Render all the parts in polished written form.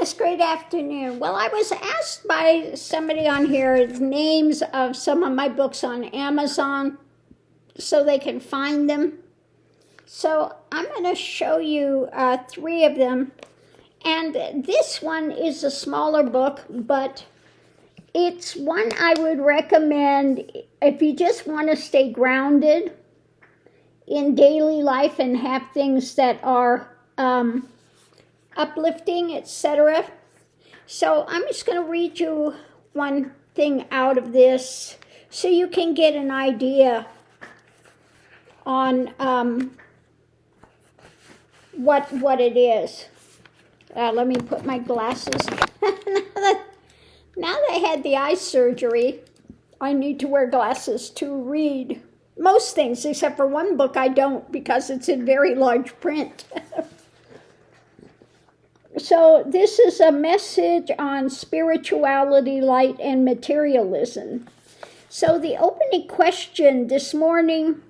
Yes, great afternoon. Well, I was asked by somebody on here names of some of my books on Amazon so they can find them. So I'm going to show you 3 of them. And this one is a smaller book, but it's one I would recommend if you just want to stay grounded in daily life and have things that are uplifting, etc. So I'm just going to read you one thing out of this so you can get an idea on what it is. Let me put my glasses. Now that I had the eye surgery, I need to wear glasses to read most things, except for one book I don't because it's in very large print. So this is a message on spirituality, light, and materialism. So the opening question this morning,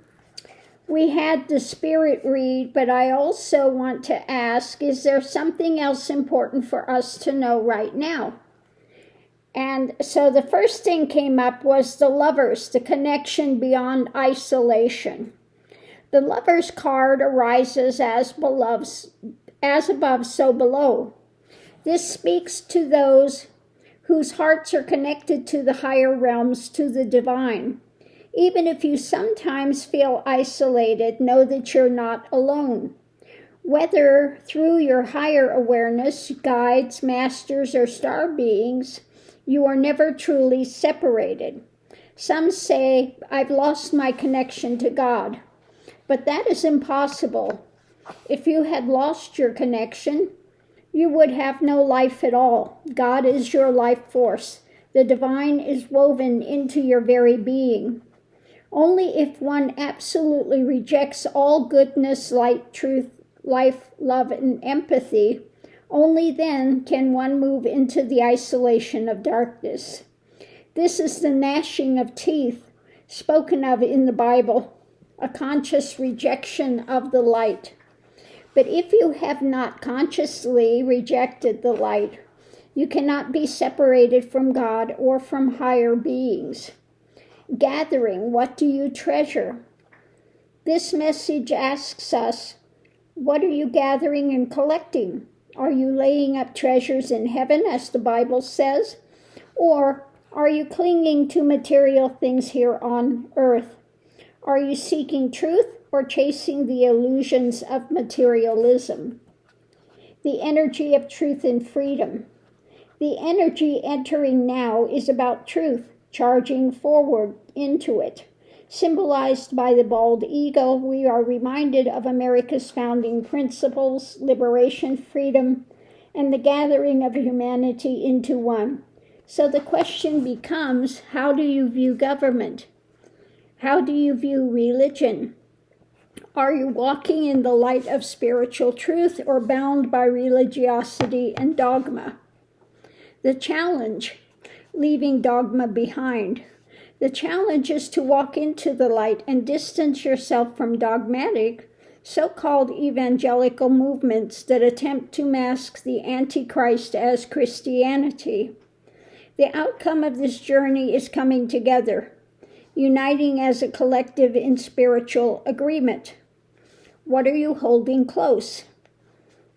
we had the spirit read, but I also want to ask, is there something else important for us to know right now? And so the first thing came up was the lovers, the connection beyond isolation. The lovers card arises as above, so below. This speaks to those whose hearts are connected to the higher realms, to the divine. Even if you sometimes feel isolated, know that you're not alone. Whether through your higher awareness, guides, masters, or star beings, you are never truly separated. Some say, I've lost my connection to God. But that is impossible. If you had lost your connection, you would have no life at all. God is your life force. The divine is woven into your very being. Only if one absolutely rejects all goodness, light, truth, life, love, and empathy, only then can one move into the isolation of darkness. This is the gnashing of teeth spoken of in the Bible, a conscious rejection of the light. But if you have not consciously rejected the light, you cannot be separated from God or from higher beings. Gathering, what do you treasure? This message asks us, what are you gathering and collecting? Are you laying up treasures in heaven, as the Bible says? Or are you clinging to material things here on earth? Are you seeking truth or chasing the illusions of materialism? The energy of truth and freedom. The energy entering now is about truth, charging forward into it. Symbolized by the bald eagle, we are reminded of America's founding principles, liberation, freedom, and the gathering of humanity into one. So the question becomes, how do you view government? How do you view religion? Are you walking in the light of spiritual truth or bound by religiosity and dogma? The challenge, leaving dogma behind. The challenge is to walk into the light and distance yourself from dogmatic, so-called evangelical movements that attempt to mask the Antichrist as Christianity. The outcome of this journey is coming together, uniting as a collective in spiritual agreement. What are you holding close?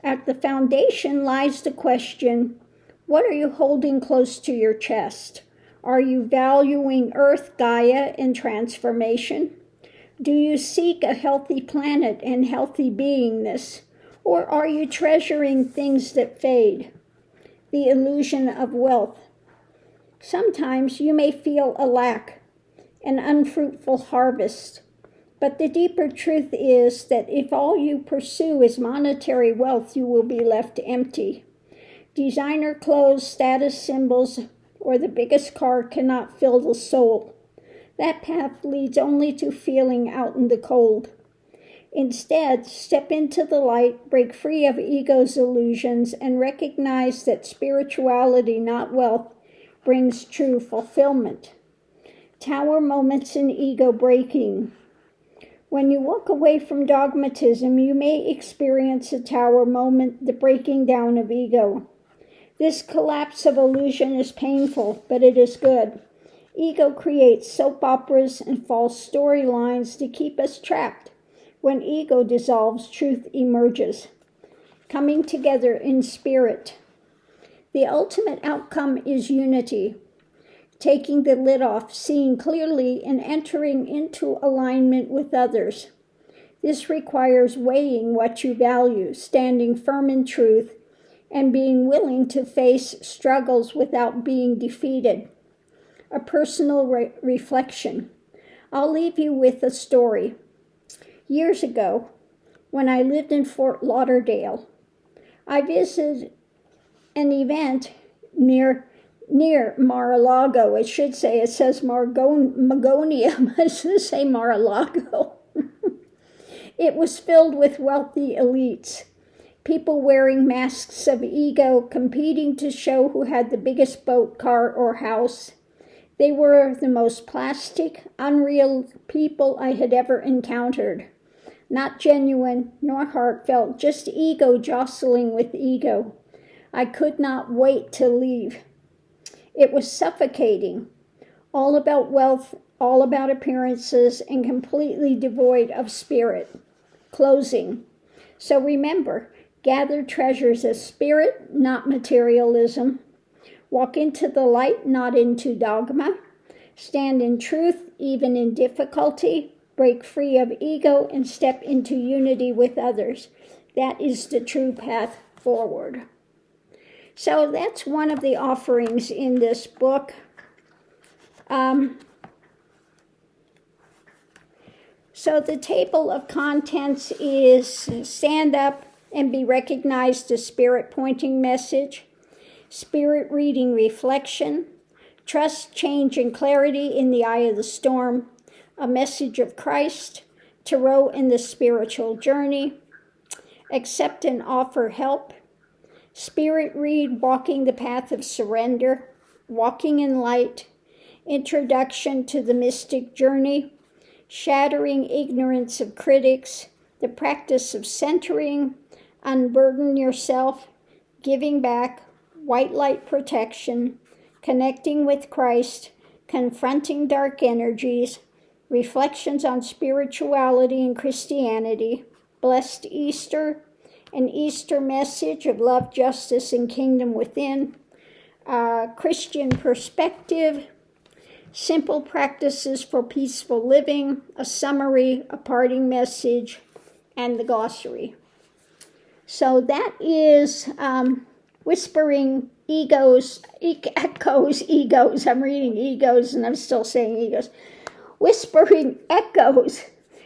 At the foundation lies the question, what are you holding close to your chest? Are you valuing Earth, Gaia, and transformation? Do you seek a healthy planet and healthy beingness? Or are you treasuring things that fade? The illusion of wealth. Sometimes you may feel a lack, an unfruitful harvest. But the deeper truth is that if all you pursue is monetary wealth, you will be left empty. Designer clothes, status symbols, or the biggest car cannot fill the soul. That path leads only to feeling out in the cold. Instead, step into the light, break free of ego's illusions, and recognize that spirituality, not wealth, brings true fulfillment. Tower moments in ego breaking. When you walk away from dogmatism, you may experience a tower moment, the breaking down of ego. This collapse of illusion is painful, but it is good. Ego creates soap operas and false storylines to keep us trapped. When ego dissolves, truth emerges. Coming together in spirit. The ultimate outcome is unity. Taking the lid off, seeing clearly, and entering into alignment with others. This requires weighing what you value, standing firm in truth, and being willing to face struggles without being defeated. A personal reflection. I'll leave you with a story. Years ago, when I lived in Fort Lauderdale, I visited an event near Mar-a-Lago. It should say, it says Magonium. I should say Mar-a-Lago. It was filled with wealthy elites. People wearing masks of ego, competing to show who had the biggest boat, car, or house. They were the most plastic, unreal people I had ever encountered. Not genuine, nor heartfelt, just ego jostling with ego. I could not wait to leave. It was suffocating, all about wealth, all about appearances, and completely devoid of spirit. Closing. So remember, gather treasures as spirit, not materialism. Walk into the light, not into dogma. Stand in truth, even in difficulty. Break free of ego and step into unity with others. That is the true path forward. So that's one of the offerings in this book. So the table of contents is stand up and be recognized as spirit pointing message, spirit reading reflection, trust, change, and clarity in the eye of the storm, a message of Christ, tarot in the spiritual journey, accept and offer help, spirit read walking the path of surrender, walking in light, introduction to the mystic journey, shattering ignorance of critics, the practice of centering, unburden yourself, giving back, white light protection, connecting with Christ, confronting dark energies, reflections on spirituality and Christianity, blessed Easter, an Easter message of love, justice, and kingdom within, Christian perspective, simple practices for peaceful living, a summary, a parting message, and the glossary. So that is whispering egos, echoes, egos. I'm reading egos and I'm still saying egos. Whispering echoes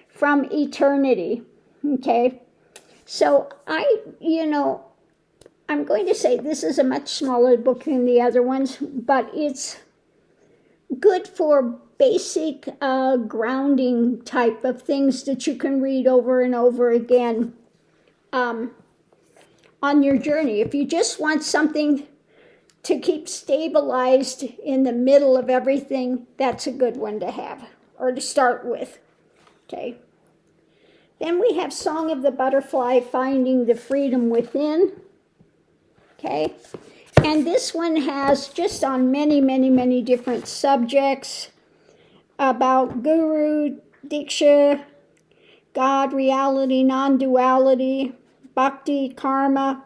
from eternity. Okay? So I'm going to say this is a much smaller book than the other ones, but it's good for basic grounding type of things that you can read over and over again on your journey. If you just want something to keep stabilized in the middle of everything, that's a good one to have or to start with. Okay. Then we have Song of the Butterfly, Finding the Freedom Within. Okay. And this one has just on many, many, many different subjects about Guru, Diksha, God, reality, non-duality, bhakti, karma,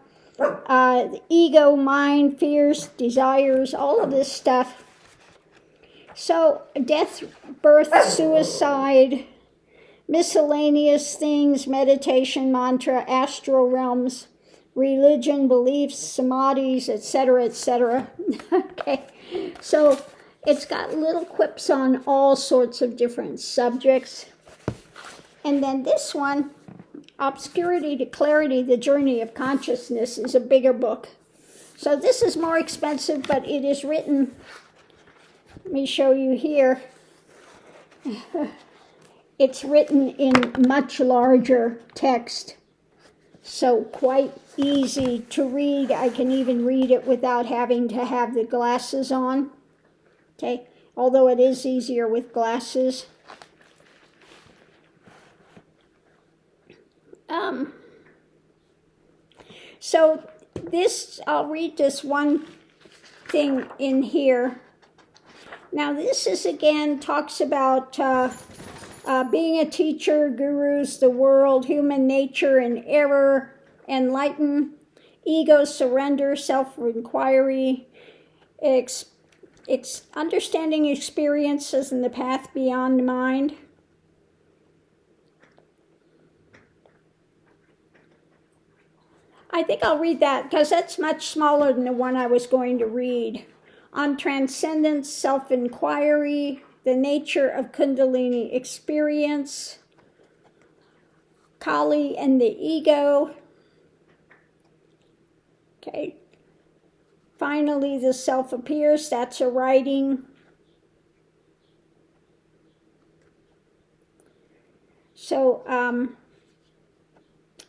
ego, mind, fears, desires, all of this stuff. So death, birth, suicide, miscellaneous things, meditation, mantra, astral realms, religion, beliefs, samadhis, etc., etc. Okay, so it's got little quips on all sorts of different subjects. And then this one, Obscurity to Clarity, The Journey of Consciousness, is a bigger book. So this is more expensive, but it is written, let me show you here. It's written in much larger text, so quite easy to read. I can even read it without having to have the glasses on, okay? Although it is easier with glasses. So this, I'll read this one thing in here. Now this is again, talks about being a teacher, gurus, the world, human nature and error, enlighten, ego, surrender, self-inquiry, understanding experiences and the path beyond mind. I think I'll read that because that's much smaller than the one I was going to read. On transcendence, self-inquiry, the nature of Kundalini experience, Kali and the ego. Okay. Finally, the self appears. That's a writing. So,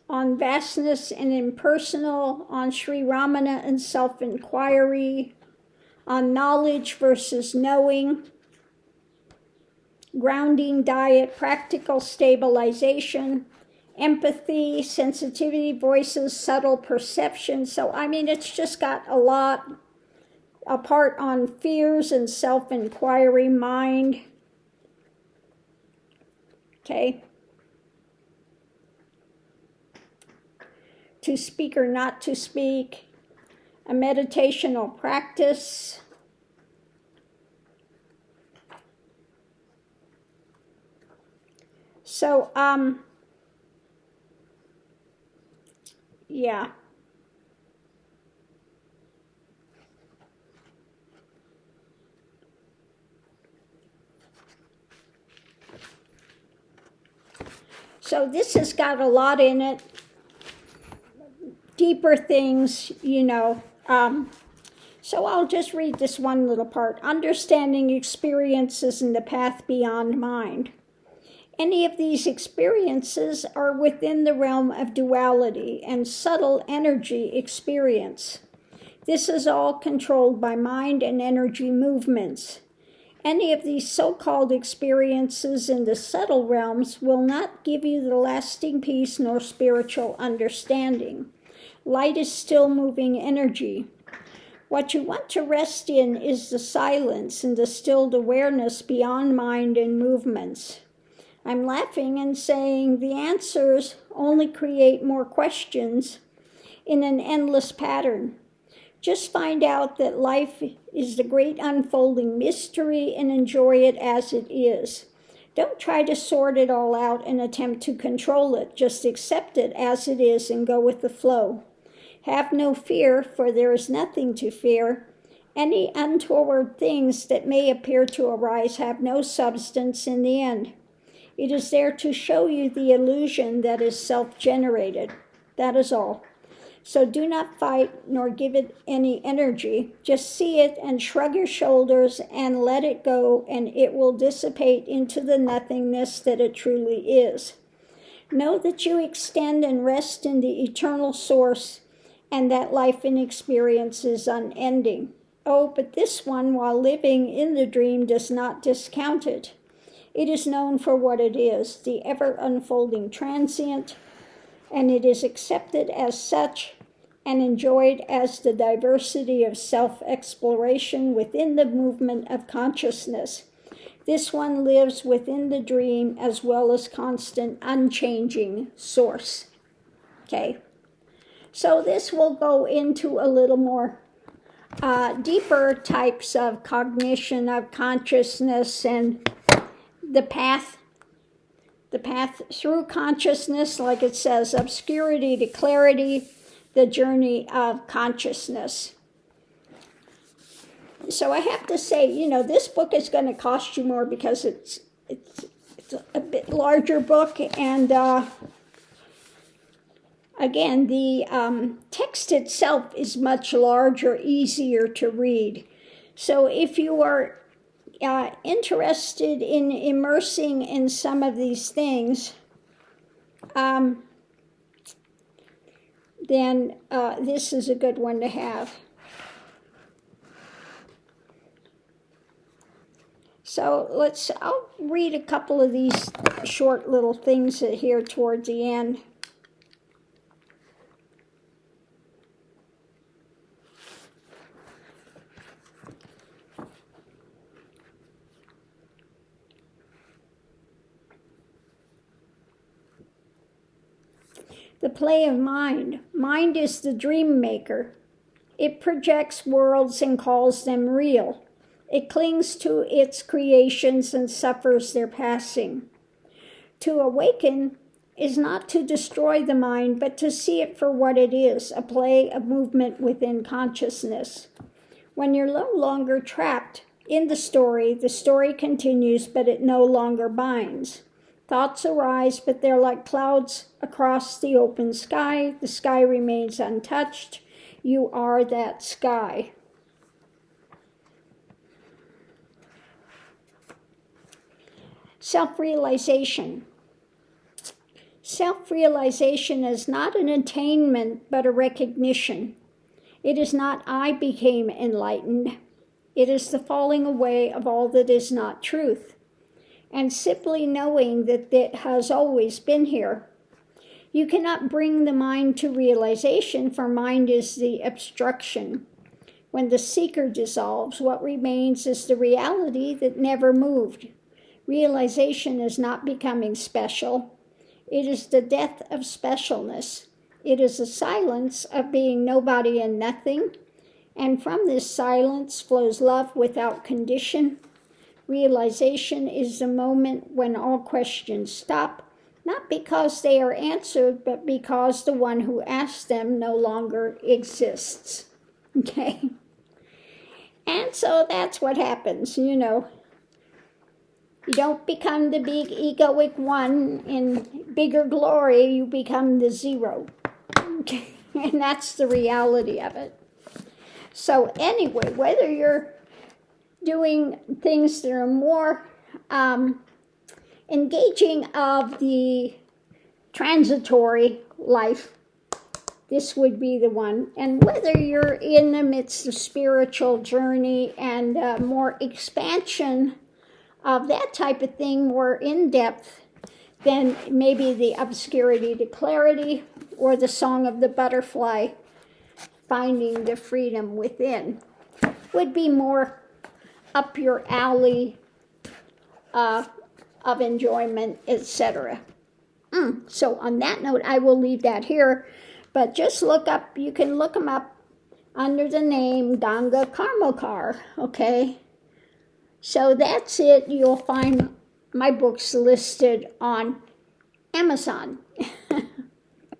on vastness and impersonal, on Sri Ramana and self-inquiry, on knowledge versus knowing, grounding diet, practical stabilization, empathy, sensitivity, voices, subtle perception. So, I mean, it's just got a lot, a part on fears and self-inquiry, mind. Okay. To speak or not to speak, a meditational practice. So, yeah. So this has got a lot in it. Deeper things, you know. So I'll just read this one little part. Understanding experiences in the path beyond mind. Any of these experiences are within the realm of duality and subtle energy experience. This is all controlled by mind and energy movements. Any of these so-called experiences in the subtle realms will not give you the lasting peace nor spiritual understanding. Light is still moving energy. What you want to rest in is the silence and the stilled awareness beyond mind and movements. I'm laughing and saying the answers only create more questions in an endless pattern. Just find out that life is the great unfolding mystery and enjoy it as it is. Don't try to sort it all out and attempt to control it. Just accept it as it is and go with the flow. Have no fear, for there is nothing to fear. Any untoward things that may appear to arise have no substance in the end. It is there to show you the illusion that is self-generated. That is all. So do not fight nor give it any energy. Just see it and shrug your shoulders and let it go, and it will dissipate into the nothingness that it truly is. Know that you extend and rest in the eternal source, and that life and experience is unending. Oh, but this one, while living in the dream, does not discount it. It is known for what it is, the ever-unfolding transient, and it is accepted as such and enjoyed as the diversity of self-exploration within the movement of consciousness. This one lives within the dream as well as constant, unchanging source. Okay. So this will go into a little more deeper types of cognition of consciousness and the path through consciousness, like it says, obscurity to clarity, the journey of consciousness. So I have to say, you know, this book is going to cost you more because it's a bit larger book, and again, the text itself is much larger, easier to read. So if you are interested in immersing in some of these things, then this is a good one to have. So I'll read a couple of these short little things here towards the end. The play of mind. Mind is the dream maker. It projects worlds and calls them real. It clings to its creations and suffers their passing. To awaken is not to destroy the mind, but to see it for what it is, a play, a movement within consciousness. When you're no longer trapped in the story continues, but it no longer binds. Thoughts arise, but they're like clouds across the open sky. The sky remains untouched. You are that sky. Self-realization. Self-realization is not an attainment, but a recognition. It is not I became enlightened. It is the falling away of all that is not truth, and simply knowing that it has always been here. You cannot bring the mind to realization, for mind is the obstruction. When the seeker dissolves, what remains is the reality that never moved. Realization is not becoming special. It is the death of specialness. It is a silence of being nobody and nothing, and from this silence flows love without condition. Realization is the moment when all questions stop, not because they are answered, but because the one who asked them no longer exists. Okay? And so that's what happens, you know. You don't become the big egoic one in bigger glory, you become the zero. Okay? And that's the reality of it. So anyway, whether you're doing things that are more engaging of the transitory life, this would be the one. And whether you're in the midst of spiritual journey and more expansion of that type of thing, more in depth, then maybe the Obscurity to Clarity or the Song of the Butterfly, Finding the Freedom Within, would be more up your alley of enjoyment, etc. So on that note, I will leave that here, but just look up, you can look them up under the name Ganga Karmakar, okay? So that's it. You'll find my books listed on Amazon.